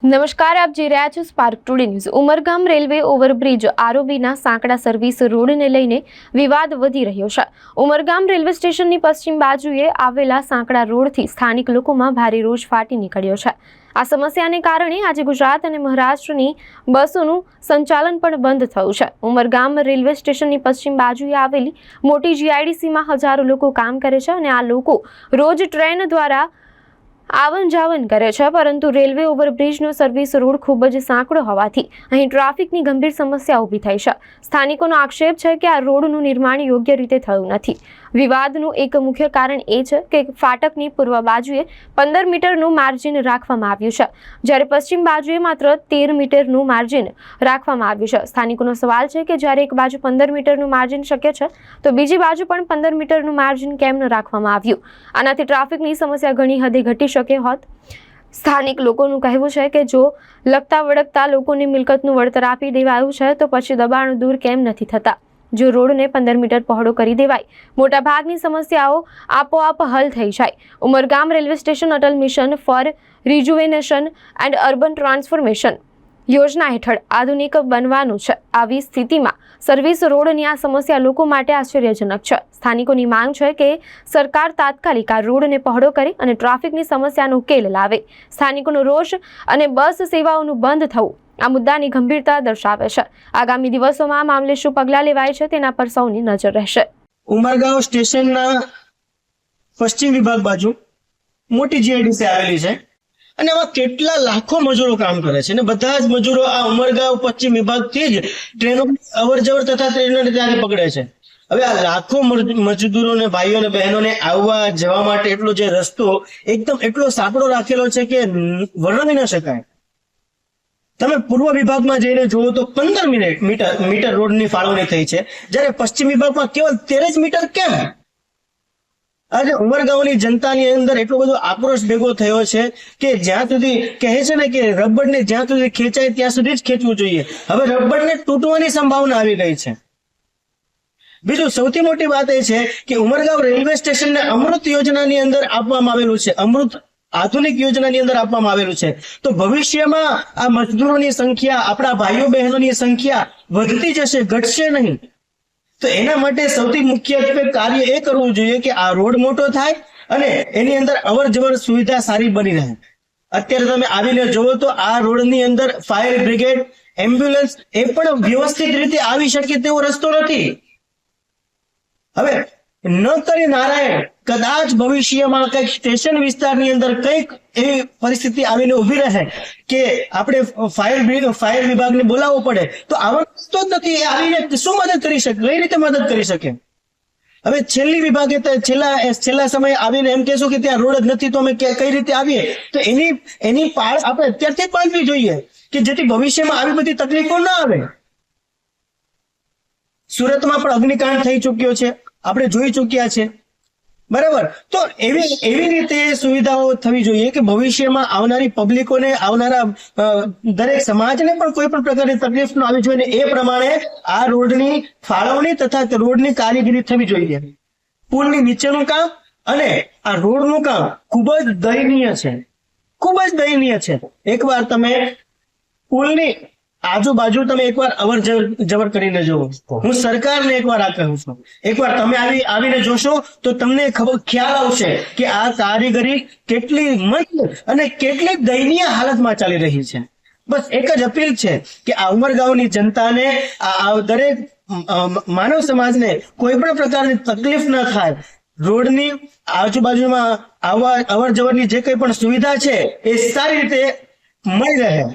નમસ્કાર, આપ જોઈ રહ્યા છો Spark Today News. Umargam railway overbridge આરઓબીના સાંકડા સર્વિસ રોડને લઈને વિવાદ વધી રહ્યો છે। ઉમરગામ રેલવે સ્ટેશનની પશ્ચિમ બાજુએ આવેલા સાંકડા રોડથી સ્થાનિક લોકોમાં ભારે રોષ ફાટી નીકળ્યો છે। આ સમસ્યાને કારણે આજે ગુજરાત અને મહારાષ્ટ્રની બસોનું સંચાલન પણ બંધ થયું છે। ઉમરગામ રેલવે સ્ટેશનની પશ્ચિમ બાજુએ આવેલી મોટી જીઆઈડીસીમાં હજારો લોકો કામ કરે છે અને આ લોકો રોજ ટ્રેન દ્વારા આવન જાવન કરે છે, પરંતુ રેલવે ઓવરબ્રિજનો સર્વિસ રોડ ખૂબ જ સાંકડો હોવાથી અહીં ટ્રાફિકની ગંભીર સમસ્યા ઊભી થઈ છે। સ્થાનિકોનો આક્ષેપ છે કે આ રોડનું નિર્માણ યોગ્ય રીતે થયું નથી। વિવાદનું એક મુખ્ય કારણ એ છે કે ફાટકની પૂર્વ બાજુએ 15 મીટરનું માર્જિન રાખવામાં આવ્યું છે, જ્યારે પશ્ચિમ બાજુએ માત્ર 13 મીટરનું માર્જિન રાખવામાં આવ્યું છે। સ્થાનિકોનો સવાલ છે કે જ્યારે એક બાજુ 15 મીટરનું માર્જિન શક્ય છે તો બીજી બાજુ પણ 15 મીટરનું માર્જિન કેમ ન રાખવામાં આવ્યું? આનાથી ટ્રાફિકની સમસ્યા ઘણી હદે ઘટી શકે હોત। સ્થાનિક લોકોનું કહેવું છે કે જો લગતા વળગતા લોકોની મિલકતનું વળતર આપી દેવાયું છે તો પછી દબાણ દૂર કેમ નથી થતા? જો રોડને 15 મીટર પહોળો કરી દેવાય, મોટાભાગની સમસ્યાઓ આપોઆપ હલ થઈ જાય। Umargam railway station Atal Mission for Rejuvenation and Urban Transformation યોજના હેઠળ આધુનિક બનવાનું છે। આવી સ્થિતિમાં સર્વિસ રોડની આ સમસ્યા લોકો માટે આશ્ચર્યજનક છે। સ્થાનિકોની માંગ છે કે સરકાર તાત્કાલિક આ રોડને પહોળો કરે અને ટ્રાફિકની સમસ્યાનો ઉકેલ લાવે। સ્થાનિકોનો રોષ અને બસ સેવાઓનું બંધ થવું આ મુદ્દાની ગંભીરતા દર્શાવે છે। આગામી દિવસોમાં આ મામલે શું પગલાં લેવાય છે તેના પર સૌની નજર રહેશે। ઉમરગાંવ સ્ટેશનના પશ્ચિમ વિભાગ બાજુ મોટી જીઆઈડીસી આવેલી છે અને આમાં કેટલા લાખો મજૂરો કામ કરે છે અને બધા જ મજૂરો આ ઉમરગાંવ પશ્ચિમ વિભાગથી જ ટ્રેનો અવર જવર તથા ટ્રેનોને ત્યાંથી પકડે છે। હવે આ લાખો મજદૂરોને ભાઈઓ અને બહેનોને આવવા જવા માટે એટલો જે રસ્તો એકદમ એટલો સાંકડો રાખેલો છે કે વર્ણવી ન શકાય। તમે પૂર્વ વિભાગમાં જઈને જુઓ તો 15 મીટર રોડની ફાળવણી થઈ છે, જ્યારે પશ્ચિમ વિભાગમાં કેવલ 13 જ મીટર કેમ? આજે ઉમરગાંવની જનતાની અંદર એટલો બધો આક્રોશ ભેગો થયો છે કે જ્યાં સુધી કહે છે ને કે રબરને જ્યાં સુધી ખેંચાય ત્યાં સુધી જ ખેંચવું જોઈએ। હવે રબરને તૂટવાની સંભાવના આવી ગઈ છે। બીજું સૌથી મોટી વાત એ છે કે ઉમરગાંવ રેલવે સ્ટેશનને અમૃત યોજનાની અંદર આપવામાં આવેલું છે, અમૃત આધુનિક યોજનાની અંદર આપવામાં આવેલું છે। તો ભવિષ્યમાં આ મજદૂરોની સંખ્યા, આપણા ભાઈઓ બહેનોની સંખ્યા વધતી જશે, ઘટશે નહીં। તો એના માટે સૌથી મુખ્ય કાર્ય એ કરવું જોઈએ કે આ રોડ મોટો થાય અને એની અંદર અવર જવર સુવિધા સારી બની રહે। અત્યારે તમે આવીને જુઓ તો આ રોડની અંદર ફાયર બ્રિગેડ, એમ્બ્યુલન્સ એ પણ વ્યવસ્થિત રીતે આવી શકે તેવો રસ્તો નથી। હવે ન કરી નારાયણ કદાચ ભવિષ્યમાં કંઈક સ્ટેશન વિસ્તારની અંદર કંઈક એવી પરિસ્થિતિ આવીને ઉભી રહે કે આપણે ફાયર વિભાગને બોલાવવો પડે તો આવો રસ્તો જ નથી, આવીને શું મદદ કરી શકે, કઈ રીતે મદદ કરી શકે? હવે છેલ્લી વિભાગે છેલ્લા સમયે આવીને એમ કહેશું કે ત્યાં રોડ જ નથી તો અમે કઈ રીતે આવીએ? તો એની પાળ આપણે અત્યારથી જ બાંધવી જોઈએ કે જેથી ભવિષ્યમાં આવી બધી તકલીફો ના આવે। સુરતમાં પણ અગ્નિકાંડ થઈ ચુક્યો છે, આપણે જોઈ ચુક્યા છે, બરાબર? તો એવી રીતે સુવિધાઓ થવી જોઈએ કે ભવિષ્યમાં આવનારી પબ્લિકોને, આવનારા દરેક સમાજને પણ કોઈ પણ પ્રકારની તકલીફ ન આવી જોઈએ। એ પ્રમાણે આ રોડની ફાળવણી તથા રોડની કારીગરી થવી જોઈએ। પુલની નીચેનું કામ અને આ રોડનું કામ ખૂબ જ દયનીય છે, ખૂબ જ દયનીય છે। એકવાર તમે પુલની આજુબાજુ તમે એકવાર અવર જવર કરીને જુઓ। હું સરકારને એકવાર આ કહું છું, એકવાર તમે આવીને જોશો તો તમને ખ્યાલ આવશે કે આ કારીગરી કેટલી મંદ અને કેટલી દયનીય હાલતમાં ચાલી રહી છે। બસ એક જ અપીલ છે કે આ ઉમરગાંવની જનતાને, આ દરેક માનવ સમાજને કોઈ પણ પ્રકારની તકલીફ ન થાય, રોડની આજુબાજુમાં અવર જવરની જે કંઈ પણ સુવિધા છે એ સારી રીતે મળી રહે।